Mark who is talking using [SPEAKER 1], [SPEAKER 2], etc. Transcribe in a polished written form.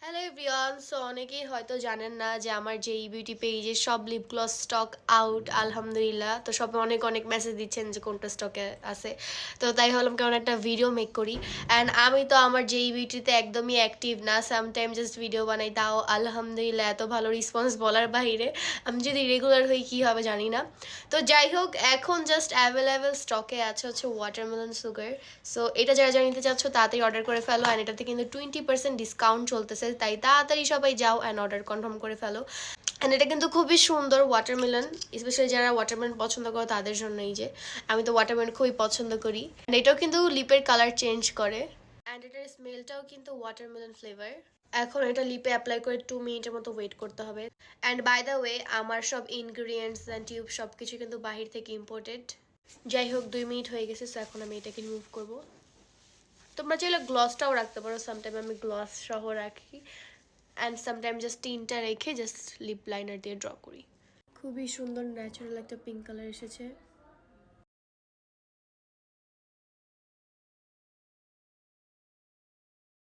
[SPEAKER 1] Hello everyone, so অনেকেই হয়তো জানেন না যে আমার যে এই বিউটি পেজে সব লিপ গ্লস স্টক আউট আলহামদুলিল্লাহ। তো সবাই অনেক অনেক মেসেজ দিচ্ছেন যে কোনটা স্টকে আছে। তো তাই হলাম কেমন একটা ভিডিও মেক করি। অ্যান্ড আমি তো আমার যে এই বিউটিতে একদমই অ্যাক্টিভ না, সামটাইম জাস্ট ভিডিও বানাই, তাও আলহামদুলিল্লাহ এত ভালো রেসপন্স বলার বাইরে। আমি যদি রেগুলার হই কী হবে জানি না। তো যাই হোক, এখন জাস্ট অ্যাভেলেবেল স্টকে আছে হচ্ছে ওয়াটারমেলন সুগার। সো এটা যারা যারা নিতে চাচ্ছ তাড়াতাড়ি অর্ডার করে ফেলো। অ্যান্ড এটাতে কিন্তু 20% ডিসকাউন্ট চলতেছে, তাই তাড়াতাড়ি সবাই যাও অ্যান্ড অর্ডার কনফার্ম করে ফেলো। অ্যান্ড এটা কিন্তু খুবই সুন্দর ওয়াটারমেলন, স্পেশালি যারা ওয়াটারমেলন পছন্দ করো তাদের জন্য। এই যে আমি তো ওয়াটারমেলন খুবই পছন্দ করি। অ্যান্ড এটাও কিন্তু লিপের কালার চেঞ্জ করে। অ্যান্ড এটার স্মেলটাও কিন্তু ওয়াটারমেলন ফ্লেভার। এখন এটা লিপে অ্যাপ্লাই করে 2 মিনিটের মতো ওয়েট করতে হবে। অ্যান্ড বাই দ্য ওয়ে, আমার সব ইনগ্রিডিয়েন্টস অ্যান্ড টিউব সব কিছু কিন্তু বাহির থেকে ইম্পোর্টেড। যাই হোক, 2 মিনিট হয়ে গেছে, সো এখন আমি এটাকে রিমুভ করবো। তোমরা চাইলে গ্লসটাও রাখতে পারো, সামটাইম আমি গ্লস সহ রাখি। অ্যান্ড সামটাইম জাস্ট তিনটা রেখে জাস্ট লিপ লাইনার দিয়ে ড্র করি। খুবই সুন্দর ন্যাচারাল একটা পিঙ্ক কালার এসেছে।